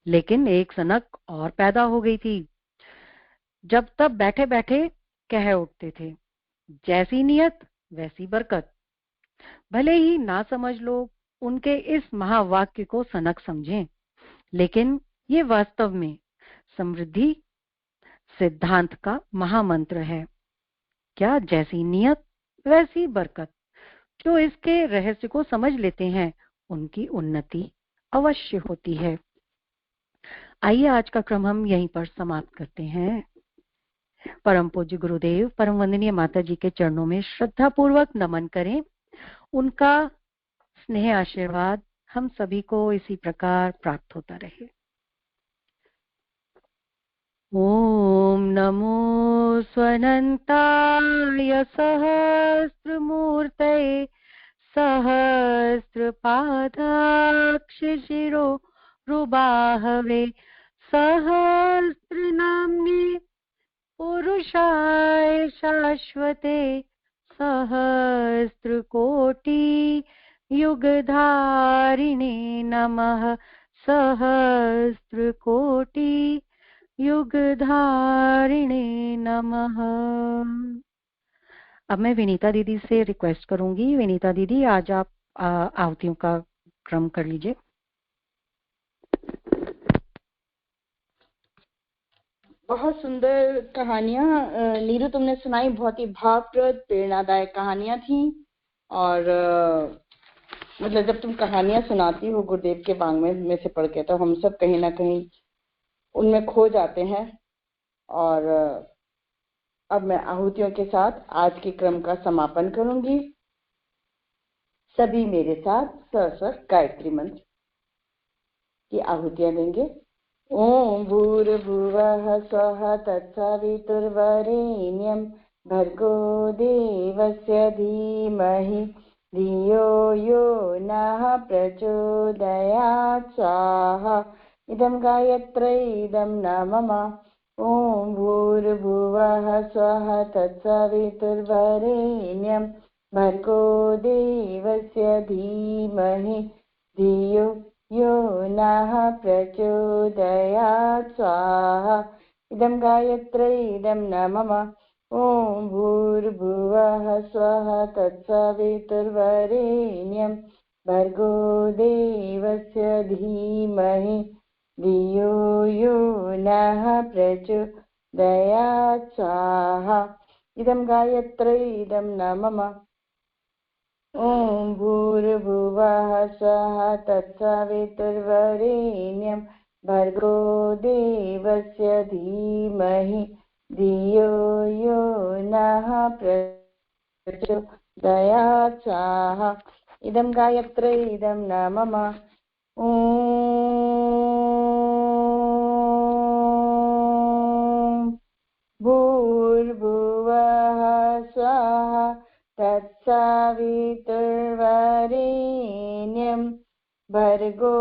लेकिन एक सनक और पैदा हो गई थी। जब तब बैठे बैठे कह उठते थे, जैसी नियत वैसी बरकत। भले ही ना समझ लोग उनके इस महावाक्य को सनक समझें, लेकिन ये वास्तव में समृद्धि सिद्धांत का महामंत्र है। क्या जैसी नियत वैसी बरकत। जो इसके रहस्य को समझ लेते हैं उनकी उन्नति अवश्य होती है। आइए आज का क्रम हम यहीं पर समाप्त करते हैं। परम पूज्य गुरुदेव परम वंदनीय माता जी के चरणों में श्रद्धा पूर्वक नमन करें। उनका स्नेह आशीर्वाद हम सभी को इसी प्रकार प्राप्त होता रहे। ओम नमो स्वनंताय सहस्रमूर्तये सहस्रपादाक्ष शिरो रुबाहवे सहस्रनाम्ने पुरुषाय शाश्वते सहस्रकोटि युगधारिणे नमः सहस्रकोटि युगधारिणे नमः। अब मैं विनीता दीदी से रिक्वेस्ट करूंगी, विनीता दीदी आज आप आहुतियों का क्रम कर लीजिए। बहुत सुंदर कहानियां नीरू तुमने सुनाई, बहुत ही भावप्रद प्रेरणादायक कहानियां थी। और मतलब जब तुम कहानियां सुनाती हो गुरुदेव के वाङ्मय में से पढ़ के, तो हम सब कहीं ना कहीं उनमें खो जाते हैं। और अब मैं आहुतियों के साथ आज के क्रम का समापन करूंगी। सभी मेरे साथ सरस्वत गायत्री मंत्र की आहुतियां देंगे। ओम भूर्भुवः स्वः तत्सवितुर्वरेण्यं भर्गो देवस्य धीमहि धियो यो नः प्रचोदयात् स्वाहा। इदं गायत्र्यै इदं न मम। ओम भूर्भुवः स्वः तत्सवितुर्वरेण्यं भर्गो देवस्य धीमहि धियो यो नः प्रचोदयात् स्वाहा। इदं गायत्र्यै इदं न मम। ओम भूर्भुवः स्वः तत्सवितुर्वरेण्यं भर्गो देवस्य धीमहि धियो यो नः प्रचोदयात् स्वाहा। इदं गायत्र्यै इदं न मम। ओम भूर्भुवः स्वः तत्सवितुर्वरेण्यं भर्गो देवस्य धीमहि धियो यो नः प्रचोदयात् स्वाहा। इदं गायत्र्यै इदं न मम। ओम भूर्भुवः स्वः तत्सवितुर्वरेण्यं भर्गो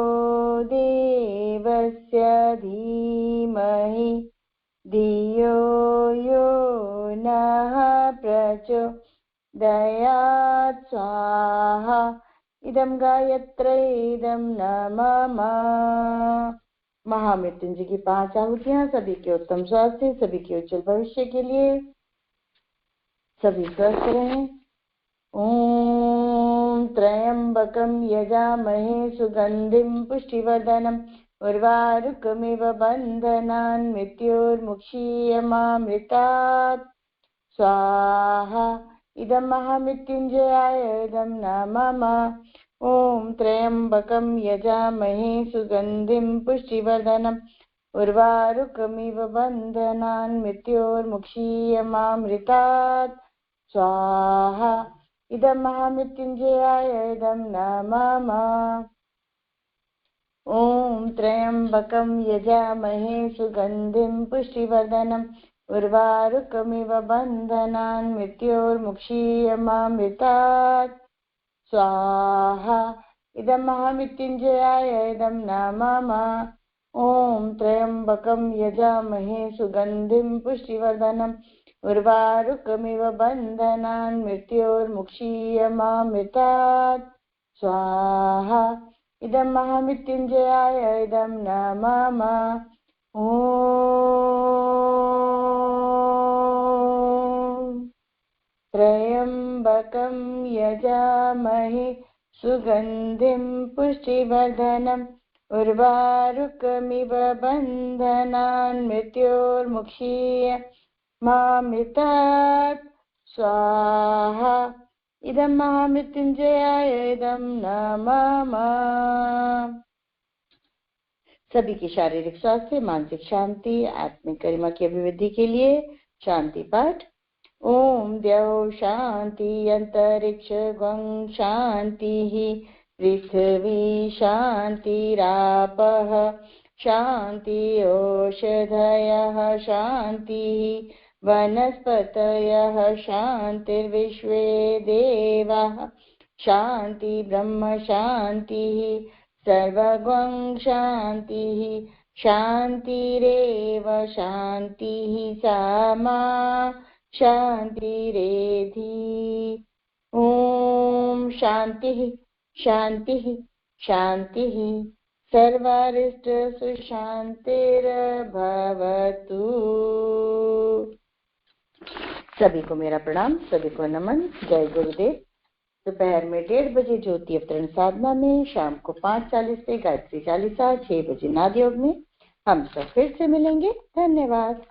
देवस्य धीमहि धियो यो नः प्रचोदयात् दयात् स्वाहा इदं गायत्रै इदं न मम। महामृत्युंजय की 5 आहुतियां सभी के उत्तम स्वास्थ्य, सभी के उज्जवल भविष्य के लिए। सभी स्वस्थ रहें। ॐ त्र्यम्बकं यजामहे सुगन्धिं पुष्टिवर्धनम् उर्वारुकमिव बन्धनान् मृत्योर्मुक्षीयमामृतात् स्वाहा इदं महामृत्युञ्जयाय इदं न मम। ॐ त्र्यम्बकं यजामहे सुगन्धिं पुष्टिवर्धनम् उर्वारुकमिव बन्धनान् मृत्योर्मुक्षीयमामृतात् स्वाहा इदं महामृत्युञ्जयाय इदं न मम। ॐ त्र्यम्बकं यजामहे सुगन्धिं पुष्टिवर्धनम् उर्वारुकमिव बन्धनान् मृत्योर्मुक्षीयमामृतात् स्वाहा इदं महामृत्युञ्जयाय इदं न मम। ॐ त्र्यम्बकं यजामहे सुगन्धिं पुष्टिवर्धनम् उर्वारुकमिव बन्धनान् मृत्योर्मुक्षीयमामृतात् स्वाहा इदं महामृत्युञ्जयाय इदं न मम। ॐ त्र्यम्बकं यजामहे सुगन्धिं पुष्टिवर्धनम् उर्वारुकमिव बन्धनान् मृत्योर्मुक्षीयमामृतात् स्वाहा इदं महामृत्युञ्जयाय इदं न मम। सभी की शारीरिक स्वास्थ्य, मानसिक शांति, आत्मिक गरिमा की अभिवृद्धि के लिए शांति पाठ। ओम द्यौ शांति अंतरिक्ष गं शांतिः पृथ्वी शांतिरापः शांति ओषधयः शांतिः वनस्पतयः शांतिर्विश्वे देवाः शांति ब्रह्म शांतिः सर्वगं शांतिः शांतिरेव शांतिः सामा शांतिरेधि। ओम शांतिः शांतिः शांतिः सर्वारिष्ट सुशांतिर्भवतु। सभी को मेरा प्रणाम, सभी को नमन। जय गुरुदेव। दोपहर में 1:30 बजे ज्योति अवतरण साधना में, शाम को 5:40 पे गायत्री चालीसा, 6 बजे नाद योग में हम सब फिर से मिलेंगे। धन्यवाद।